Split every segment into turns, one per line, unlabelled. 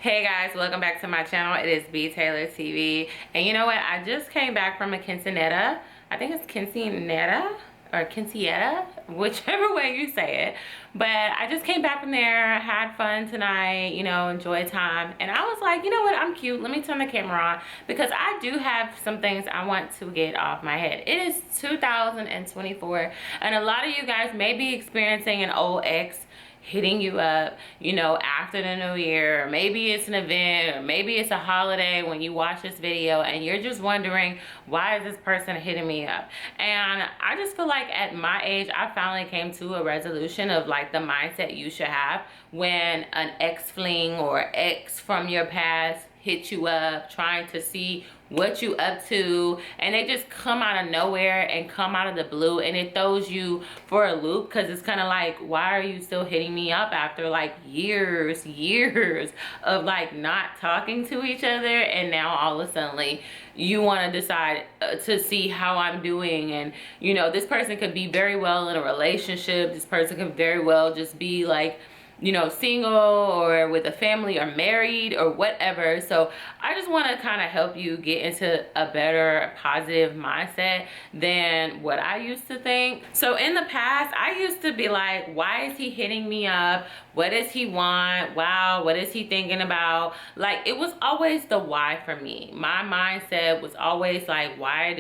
Hey guys, welcome back to my channel. It is btaylortv, and you know what? I just came back from a quinceanera. I think it's quinceanera or quinceañera, whichever way you say it. But I just came back from there, had fun tonight, you know, enjoyed time. And I was like, you know what? I'm cute. Let me turn the camera on because I do have some things I want to get off my head. It is 2024, and a lot of you guys may be experiencing an old ex hitting you up, you know, after the new year, or maybe it's an event, or maybe it's a holiday when you watch this video and you're just wondering, why is this person hitting me up? And I just feel like at my age, I finally came to a resolution of like the mindset you should have when an ex fling or ex from your past hit you up trying to see what you up to, and they just come out of nowhere and come out of the blue, and it throws you for a loop because it's kind of like, why are you still hitting me up after like years of like not talking to each other? And now all of a sudden you want to decide to see how I'm doing. And you know, this person could be very well in a relationship, this person could very well just be like, you know, single or with a family or married or whatever. So I just want to kind of help you get into a better positive mindset than what I used to think. So in the past, I used to be like, why is he hitting me up? What does he want? Wow, what is he thinking about? Like, it was always the why for me. My mindset was always like, why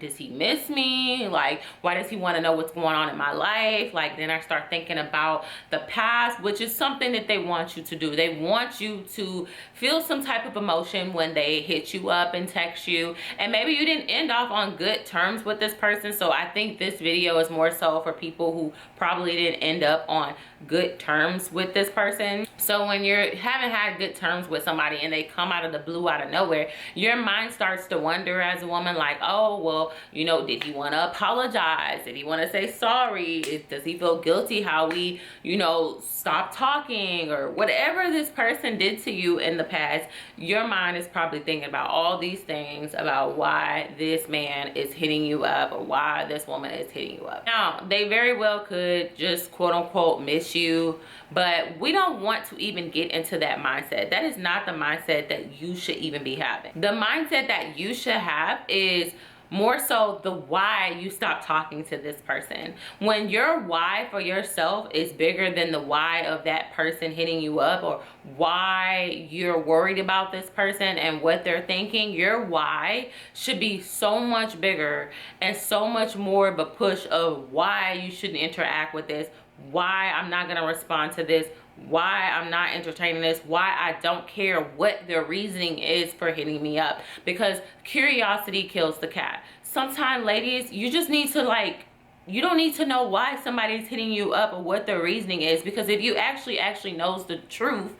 does he miss me? Like, why does he want to know what's going on in my life? Like, then I start thinking about the past, which is something that they want you to do. They want you to feel some type of emotion when they hit you up and text you. And maybe you didn't end off on good terms with this person. So I think this video is more so for people who probably didn't end up on good terms with this person. So when you haven't had good terms with somebody and they come out of the blue, out of nowhere, your mind starts to wonder as a woman, like, oh, well, you know, did he want to apologize? Did he want to say sorry? Does he feel guilty how we, you know, stopped talking? Or whatever this person did to you in the past, your mind is probably thinking about all these things about why this man is hitting you up or why this woman is hitting you up. Now, they very well could just quote unquote miss you, but we don't want to even get into that mindset. That is not the mindset that you should even be having. The mindset that you should have is more so the why you stop talking to this person. When your why for yourself is bigger than the why of that person hitting you up, or why you're worried about this person and what they're thinking, your why should be so much bigger and so much more of a push of why you shouldn't interact with this, why I'm not going to respond to this, why I'm not entertaining this, why I don't care what their reasoning is for hitting me up. Because curiosity kills the cat. Sometimes, ladies, you just need to, like, you don't need to know why somebody's hitting you up or what their reasoning is, because if you actually knows the truth,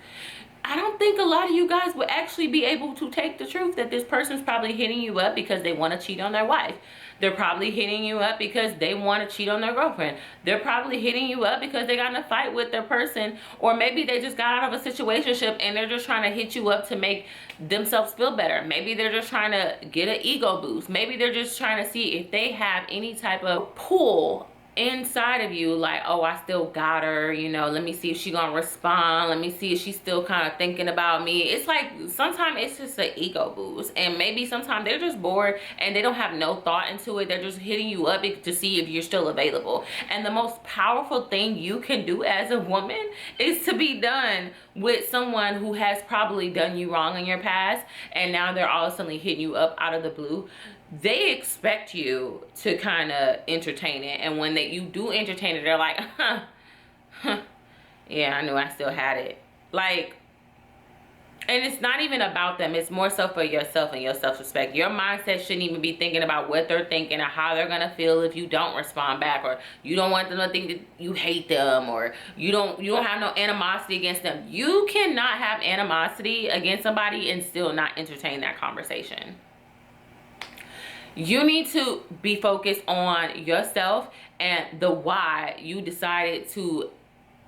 I don't think a lot of you guys would actually be able to take the truth that this person's probably hitting you up because they want to cheat on their wife. They're probably hitting you up because they want to cheat on their girlfriend. They're probably hitting you up because they got in a fight with their person, or maybe they just got out of a situationship and they're just trying to hit you up to make themselves feel better. Maybe they're just trying to get an ego boost. Maybe they're just trying to see if they have any type of pull inside of you, like, oh, I still got her, you know, let me see if she gonna respond, let me see if she's still kind of thinking about me. It's like sometimes it's just an ego boost, and maybe sometimes they're just bored and they don't have no thought into it. They're just hitting you up to see if you're still available. And the most powerful thing you can do as a woman is to be done with someone who has probably done you wrong in your past, and now they're all of a sudden hitting you up out of the blue. They expect you to kind of entertain it, and when you do entertain it, they're like, yeah, I knew I still had it. Like, and it's not even about them, it's more so for yourself and your self-respect. Your mindset shouldn't even be thinking about what they're thinking or how they're gonna feel if you don't respond back, or you don't want them to think that you hate them, or you don't have no animosity against them. You cannot have animosity against somebody and still not entertain that conversation. You need to be focused on yourself and the why you decided to,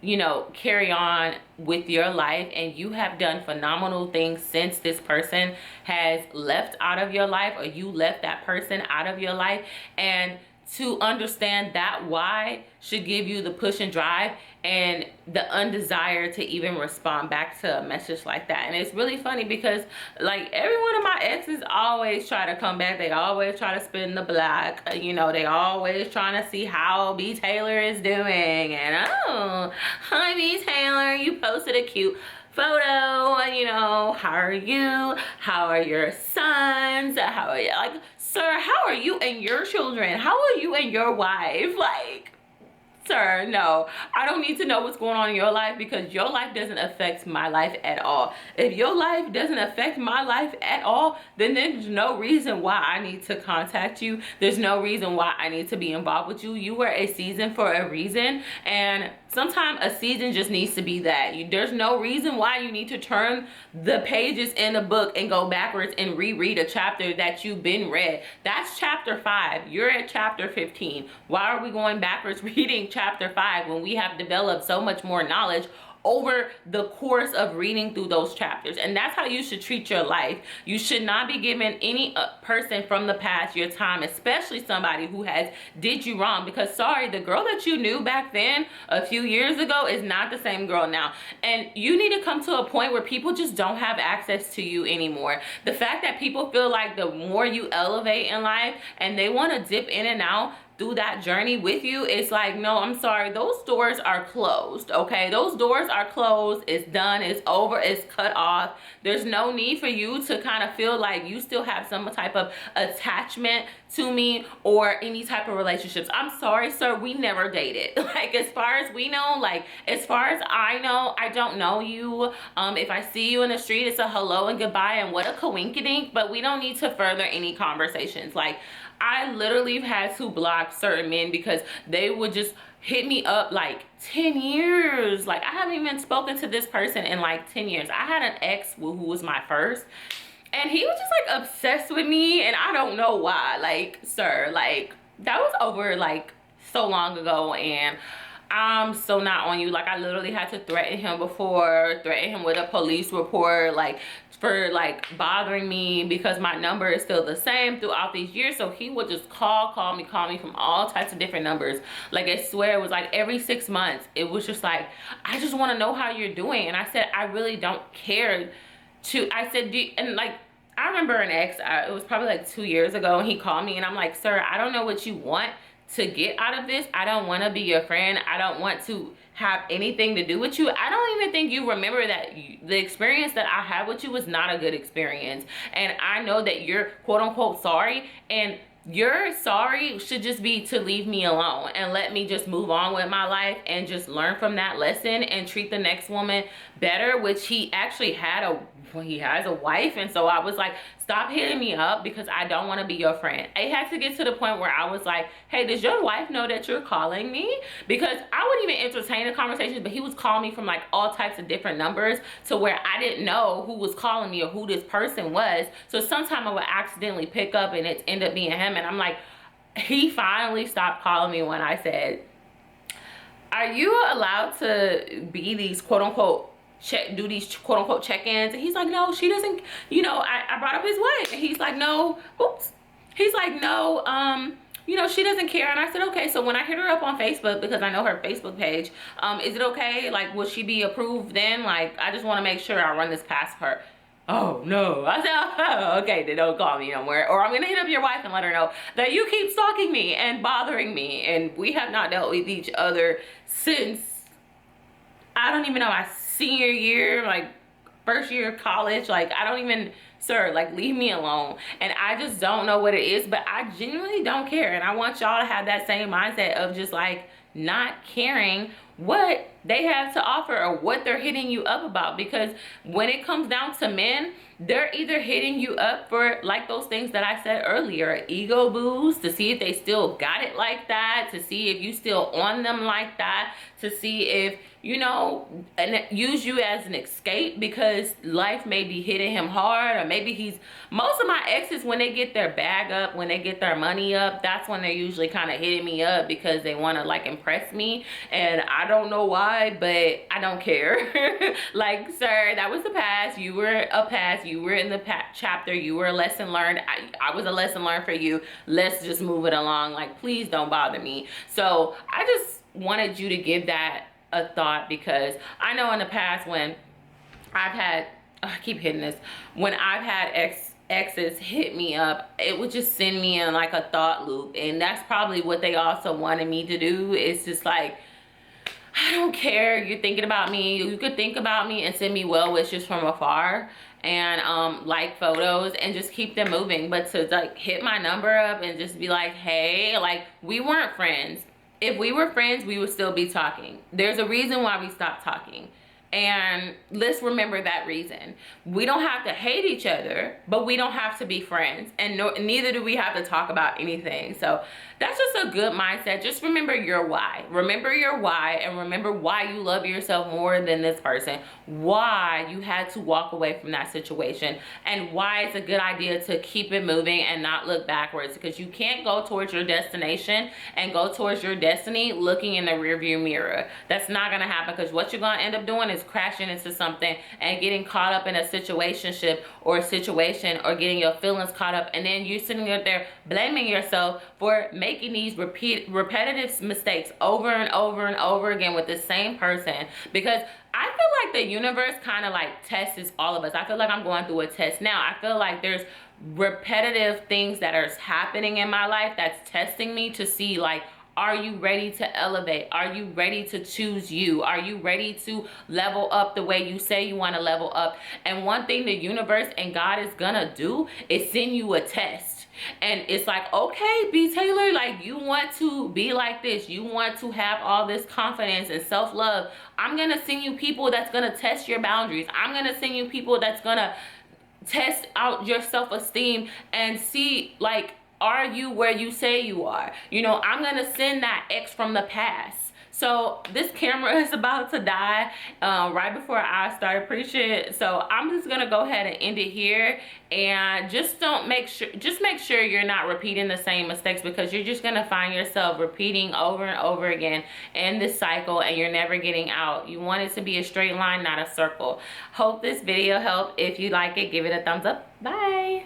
you know, carry on with your life. And you have done phenomenal things since this person has left out of your life, or you left that person out of your life. And to understand that why should give you the push and drive and the undesire to even respond back to a message like that. And it's really funny because like every one of my exes always try to come back. They always try to spin the block. You know, they always trying to see how B Taylor is doing. And oh, hi B Taylor, you posted a cute photo, you know, how are you? How are your sons? How are you? Like, sir, how are you and your children? How are you and your wife? Like, sir, no, I don't need to know what's going on in your life, because your life doesn't affect my life at all. If your life doesn't affect my life at all, then there's no reason why I need to contact you. There's no reason why I need to be involved with you. You were a season for a reason, and sometimes a season just needs to be that. There's no reason why you need to turn the pages in a book and go backwards and reread a chapter that you've been read. That's chapter 5. You're at chapter 15. Why are we going backwards reading chapter 5 when we have developed so much more knowledge over the course of reading through those chapters? And that's how you should treat your life. You should not be giving any person from the past your time, especially somebody who has did you wrong, because sorry, the girl that you knew back then a few years ago is not the same girl now. And you need to come to a point where people just don't have access to you anymore. The fact that people feel like the more you elevate in life and they want to dip in and out through that journey with you, it's like, no, I'm sorry, those doors are closed. Okay, those doors are closed. It's done, it's over, it's cut off. There's no need for you to kind of feel like you still have some type of attachment to me or any type of relationships. I'm sorry, sir, we never dated. Like, as far as we know, like, as far as I know, I don't know you. If I see you in the street, it's a hello and goodbye and what a coinkydink, but we don't need to further any conversations. Like, I literally had to block certain men because they would just hit me up like 10 years. Like, I haven't even spoken to this person in like 10 years. I had an ex who was my first, and he was just like obsessed with me, and I don't know why. Like, sir, like, that was over like so long ago, and I'm so not on you. Like, I literally had to threaten him before, threaten him with a police report, like, for like bothering me because my number is still the same throughout these years. So he would just call me from all types of different numbers. Like, I swear it was like every 6 months. It was just like, I just want to know how you're doing. And I said, I really don't care I said, and like, I remember an ex, it was probably like 2 years ago, and he called me and I'm like, sir, I don't know what you want to get out of this. I don't want to be your friend. I don't want to have anything to do with you. I don't even think you remember that the experience that I had with you was not a good experience. And I know that you're quote unquote sorry, and your sorry should just be to leave me alone and let me just move on with my life and just learn from that lesson and treat the next woman better, which he actually he has a wife. And so I was like, stop hitting me up because I don't want to be your friend. It had to get to the point where I was like, hey, does your wife know that you're calling me? Because I wouldn't even entertain the conversation, but he was calling me from like all types of different numbers to where I didn't know who was calling me or who this person was. So sometimes I would accidentally pick up and it ended up being him. And I'm like, he finally stopped calling me when I said, are you allowed to be these quote unquote do these quote unquote check-ins? And he's like, no, she doesn't, you know, I brought up his wife, and he's like, no, oops, he's like, no, you know, she doesn't care. And I said, okay. So when I hit her up on Facebook, because I know her Facebook page, is it okay, like, will she be approved then? Like, I just want to make sure I run this past her. Oh no. I said, oh, okay, then don't call me no more, or I'm gonna hit up your wife and let her know that you keep stalking me and bothering me, and we have not dealt with each other since, I don't even know, my senior year, like first year of college. Like, I don't even, sir, like, leave me alone. And I just don't know what it is, but I genuinely don't care. And I want y'all to have that same mindset of just like not caring what they have to offer or what they're hitting you up about. Because when it comes down to men, they're either hitting you up for like those things that I said earlier, ego boost, to see if they still got it like that, to see if you still on them like that, to see if, you know, and use you as an escape because life may be hitting him hard, or maybe most of my exes, when they get their bag up, when they get their money up, that's when they're usually kind of hitting me up because they want to like impress impress me, and I don't know why, but I don't care. Like, sir, that was the past. You were a past. You were in the chapter. You were a lesson learned. I was a lesson learned for you. Let's just move it along. Like, please don't bother me. So I just wanted you to give that a thought, because I know in the past when I've had, I keep hitting this, when I've had exes hit me up, it would just send me in like a thought loop. And that's probably what they also wanted me to do. It's just like, I don't care, you're thinking about me. You could think about me and send me well wishes from afar, and like photos, and just keep them moving. But to like hit my number up and just be like, hey, like, we weren't friends. If we were friends, we would still be talking. There's a reason why we stopped talking. And let's remember that reason. We don't have to hate each other, but we don't have to be friends. And neither do we have to talk about anything. So that's just a good mindset. Just remember your why. Remember your why, and remember why you love yourself more than this person. Why you had to walk away from that situation, and why it's a good idea to keep it moving and not look backwards, because you can't go towards your destination and go towards your destiny looking in the rearview mirror. That's not gonna happen, because what you're gonna end up doing is crashing into something and getting caught up in a situationship or a situation, or getting your feelings caught up, and then you're sitting there blaming yourself for making these repetitive mistakes over and over and over again with the same person. Because I feel like the universe kind of like tests all of us. I feel like I'm going through a test now. I feel like there's repetitive things that are happening in my life that's testing me to see, like, are you ready to elevate? Are you ready to choose you? Are you ready to level up the way you say you want to level up? And one thing the universe and God is gonna do is send you a test. And it's like, okay, B. Taylor, like, you want to be like this. You want to have all this confidence and self-love. I'm going to send you people that's going to test your boundaries. I'm going to send you people that's going to test out your self-esteem and see, like, are you where you say you are? You know, I'm going to send that ex from the past. So this camera is about to die right before I started preaching. So I'm just gonna go ahead and end it here, and just make sure you're not repeating the same mistakes, because you're just gonna find yourself repeating over and over again in this cycle, and you're never getting out. You want it to be a straight line, not a circle. Hope this video helped. If you like it, give it a thumbs up. Bye.